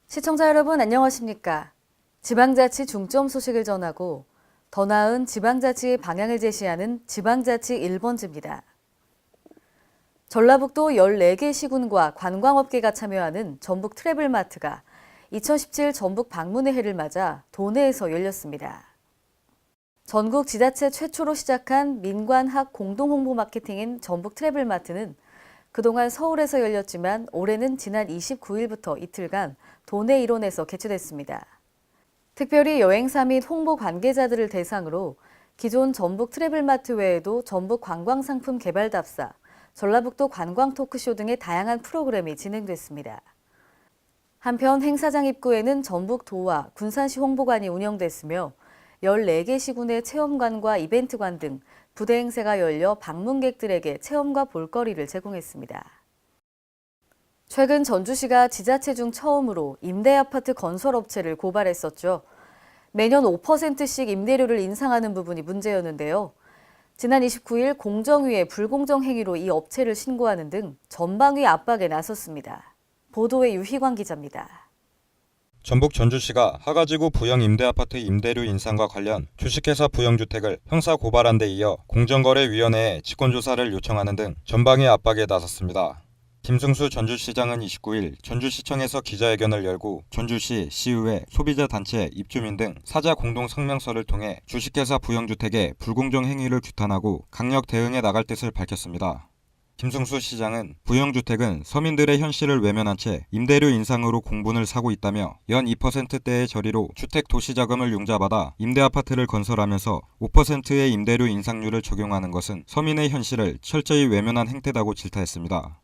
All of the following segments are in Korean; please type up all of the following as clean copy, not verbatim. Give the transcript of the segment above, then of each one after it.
시청자 여러분 안녕하십니까? 지방자치 중점 소식을 전하고 더 나은 지방자치의 방향을 제시하는 지방자치 1번지입니다. 전라북도 14개 시군과 관광업계가 참여하는 전북 트래블마트가 2017 전북 방문의 해를 맞아 도내에서 열렸습니다. 전국 지자체 최초로 시작한 민관학 공동홍보 마케팅인 전북 트래블마트는 그동안 서울에서 열렸지만 올해는 지난 29일부터 이틀간 도내 일원에서 개최됐습니다. 특별히 여행사 및 홍보 관계자들을 대상으로 기존 전북 트래블마트 외에도 전북 관광상품 개발답사, 전라북도 관광 토크쇼 등의 다양한 프로그램이 진행됐습니다. 한편 행사장 입구에는 전북도와 군산시 홍보관이 운영됐으며 14개 시군의 체험관과 이벤트관 등 부대 행사가 열려 방문객들에게 체험과 볼거리를 제공했습니다. 최근 전주시가 지자체 중 처음으로 임대아파트 건설업체를 고발했었죠. 매년 5%씩 임대료를 인상하는 부분이 문제였는데요. 지난 29일 공정위에 불공정 행위로 이 업체를 신고하는 등 전방위 압박에 나섰습니다. 보도에 유희광 기자입니다. 전북 전주시가 하가지구 부영 임대아파트 임대료 인상과 관련 주식회사 부영주택을 형사 고발한 데 이어 공정거래위원회에 직권조사를 요청하는 등 전방위 압박에 나섰습니다. 김승수 전주시장은 29일 전주시청에서 기자회견을 열고 전주시, 시의회, 소비자단체, 입주민 등 사자 공동성명서를 통해 주식회사 부영주택의 불공정 행위를 규탄하고 강력 대응해 나갈 뜻을 밝혔습니다. 김승수 시장은 부영주택은 서민들의 현실을 외면한 채 임대료 인상으로 공분을 사고 있다며 연 2%대의 저리로 주택 도시자금을 융자받아 임대아파트를 건설하면서 5%의 임대료 인상률을 적용하는 것은 서민의 현실을 철저히 외면한 행태다고 질타했습니다.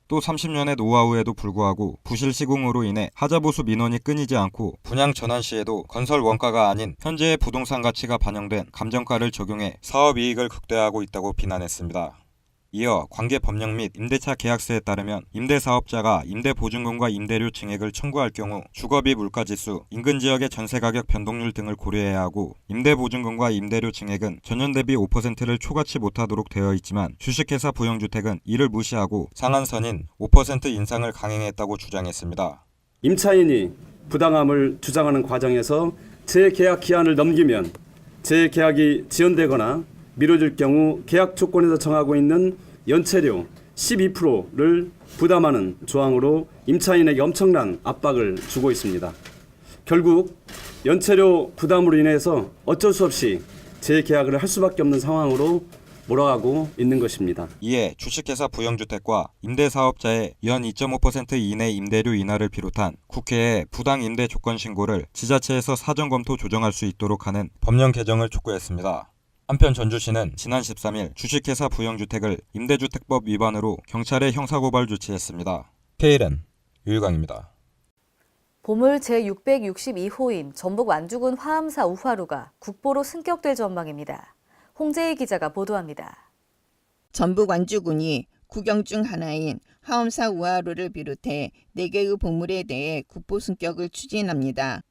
또 30년의 노하우에도 불구하고 부실 시공으로 인해 하자보수 민원이 끊이지 않고 분양 전환 시에도 건설 원가가 아닌 현재의 부동산 가치가 반영된 감정가를 적용해 사업이익을 극대화하고 있다고 비난했습니다. 이어 관계 법령 및 임대차 계약서에 따르면 임대사업자가 임대보증금과 임대료 증액을 청구할 경우 주거비 물가지수, 인근 지역의 전세가격 변동률 등을 고려해야 하고 임대보증금과 임대료 증액은 전년 대비 5%를 초과치 못하도록 되어 있지만 주식회사 부영주택은 이를 무시하고 상한선인 5% 인상을 강행했다고 주장했습니다. 임차인이 부당함을 주장하는 과정에서 재계약 기한을 넘기면 재계약이 지연되거나 미뤄질 경우 계약 조건에서 정하고 있는 연체료 12%를 부담하는 조항으로 임차인에게 엄청난 압박을 주고 있습니다. 결국 연체료 부담으로 인해서 어쩔 수 없이 재계약을 할 수밖에 없는 상황으로 몰아가고 있는 것입니다. 이에 주식회사 부영주택과 임대사업자의 연 2.5% 이내 임대료 인하를 비롯한 국회에 부당 임대 조건 신고를 지자체에서 사전검토 조정할 수 있도록 하는 법령 개정을 촉구했습니다. 한편 전주시는 지난 13일 주식회사 부영주택을 임대주택법 위반으로 경찰에 형사고발 조치했습니다. KLN 유희광입니다. 보물 제662호인 전북 완주군 화암사 우화루가 국보로 승격될 전망입니다. 홍재희 기자가 보도합니다. 전북 완주군이 국영 중 하나인 화암사 우화루를 비롯해 4개의 보물에 대해 국보 승격을 추진합니다.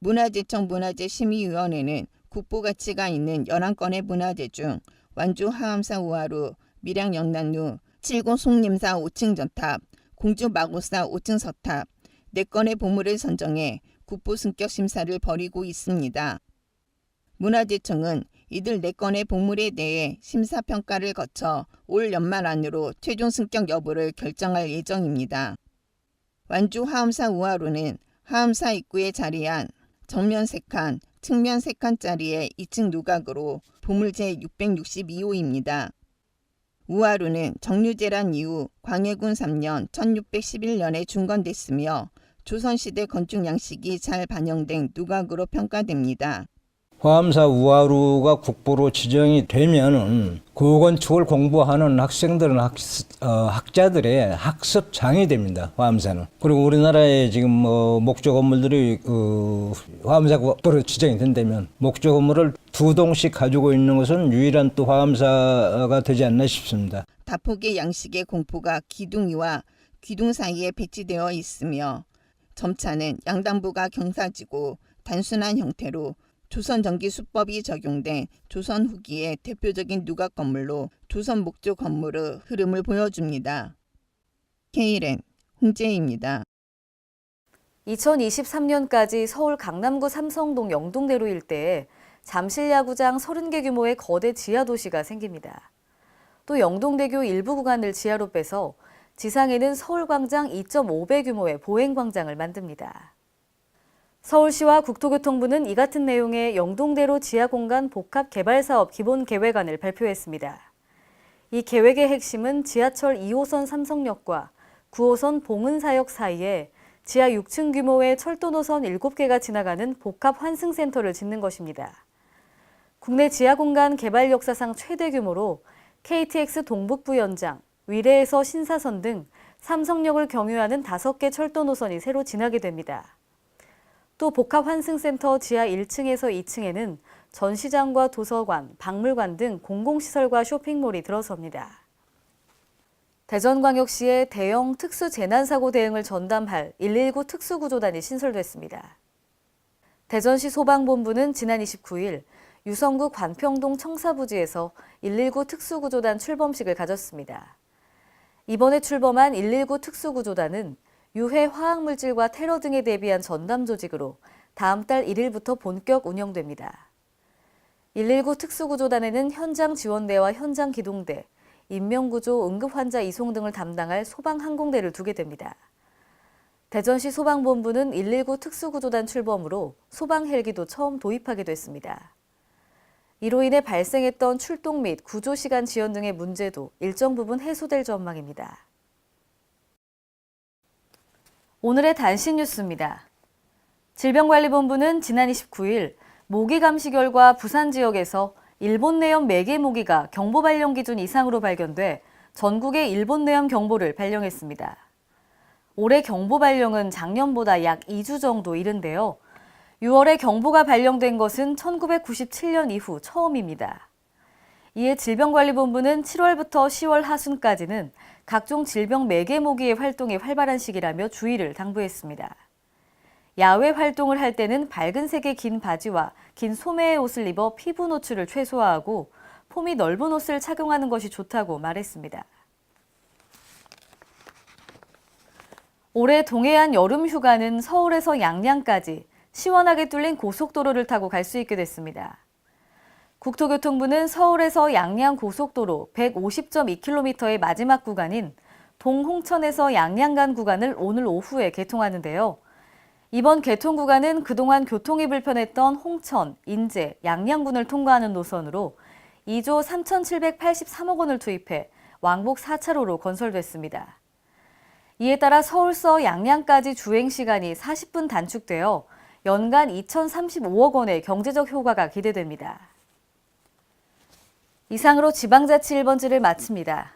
문화재청 문화재심의위원회는 국보 가치가 있는 11건의 문화재 중 완주 화암사 우화루, 밀양 영란루, 칠곡 송림사 5층 전탑, 공주 마고사 5층 서탑 4건의 보물을 선정해 국보 승격 심사를 벌이고 있습니다. 문화재청은 이들 4건의 보물에 대해 심사평가를 거쳐 올 연말 안으로 최종 승격 여부를 결정할 예정입니다. 완주 화암사 우화루는 화암사 입구에 자리한 정면 3칸, 측면 3칸짜리의 2층 누각으로 보물 제662호입니다. 우화루는 정류재란 이후 광해군 3년 1611년에 중건됐으며 조선시대 건축 양식이 잘 반영된 누각으로 평가됩니다. 화암사 우화루가 국보로 지정이 되면은 그 건축을 공부하는 학생들은 학자들의 학습장이 됩니다. 화암사는. 그리고 우리나라의 지금 목조 건물들이 화암사 국보로 지정이 된다면 목조 건물을 2동씩 가지고 있는 것은 유일한 또 화암사가 되지 않나 싶습니다. 다폭의 양식의 공포가 기둥이와 귀둥 사이에 배치되어 있으며 점차는 양당부가 경사지고 단순한 형태로 조선전기수법이 적용된 조선 후기의 대표적인 누각 건물로 조선 목조 건물의 흐름을 보여줍니다. KLN 홍재희입니다. 2023년까지 서울 강남구 삼성동 영동대로 일대에 잠실야구장 30개 규모의 거대 지하도시가 생깁니다. 또 영동대교 일부 구간을 지하로 빼서 지상에는 서울광장 2.5배 규모의 보행광장을 만듭니다. 서울시와 국토교통부는 이 같은 내용의 영동대로 지하공간 복합개발사업 기본계획안을 발표했습니다. 이 계획의 핵심은 지하철 2호선 삼성역과 9호선 봉은사역 사이에 지하 6층 규모의 철도 노선 7개가 지나가는 복합환승센터를 짓는 것입니다. 국내 지하공간 개발 역사상 최대 규모로 KTX 동북부 연장, 위례에서 신사선 등 삼성역을 경유하는 5개 철도 노선이 새로 지나게 됩니다. 또 복합환승센터 지하 1층에서 2층에는 전시장과 도서관, 박물관 등 공공시설과 쇼핑몰이 들어섭니다. 대전광역시에 대형 특수재난사고 대응을 전담할 119 특수구조단이 신설됐습니다. 대전시 소방본부는 지난 29일 유성구 관평동 청사부지에서 119 특수구조단 출범식을 가졌습니다. 이번에 출범한 119 특수구조단은 유해 화학물질과 테러 등에 대비한 전담 조직으로 다음 달 1일부터 본격 운영됩니다. 119 특수구조단에는 현장 지원대와 현장 기동대, 인명구조, 응급환자 이송 등을 담당할 소방항공대를 두게 됩니다. 대전시 소방본부는 119 특수구조단 출범으로 소방헬기도 처음 도입하게 됐습니다. 이로 인해 발생했던 출동 및 구조시간 지연 등의 문제도 일정 부분 해소될 전망입니다. 오늘의 단신 뉴스입니다. 질병관리본부는 지난 29일 모기 감시 결과 부산 지역에서 일본 뇌염 매개 모기가 경보 발령 기준 이상으로 발견돼 전국에 일본 뇌염 경보를 발령했습니다. 올해 경보 발령은 작년보다 약 2주 정도 이른데요. 6월에 경보가 발령된 것은 1997년 이후 처음입니다. 이에 질병관리본부는 7월부터 10월 하순까지는 각종 질병 매개 모기의 활동이 활발한 시기라며 주의를 당부했습니다. 야외 활동을 할 때는 밝은 색의 긴 바지와 긴 소매의 옷을 입어 피부 노출을 최소화하고 폼이 넓은 옷을 착용하는 것이 좋다고 말했습니다. 올해 동해안 여름 휴가는 서울에서 양양까지 시원하게 뚫린 고속도로를 타고 갈 수 있게 됐습니다. 국토교통부는 서울에서 양양 고속도로 150.2km의 마지막 구간인 동홍천에서 양양 간 구간을 오늘 오후에 개통하는데요. 이번 개통 구간은 그동안 교통이 불편했던 홍천, 인제, 양양군을 통과하는 노선으로 2조 3,783억 원을 투입해 왕복 4차로로 건설됐습니다. 이에 따라 서울서 양양까지 주행시간이 40분 단축되어 연간 2,035억 원의 경제적 효과가 기대됩니다. 이상으로 지방자치 1번지를 마칩니다.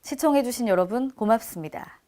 시청해주신 여러분 고맙습니다.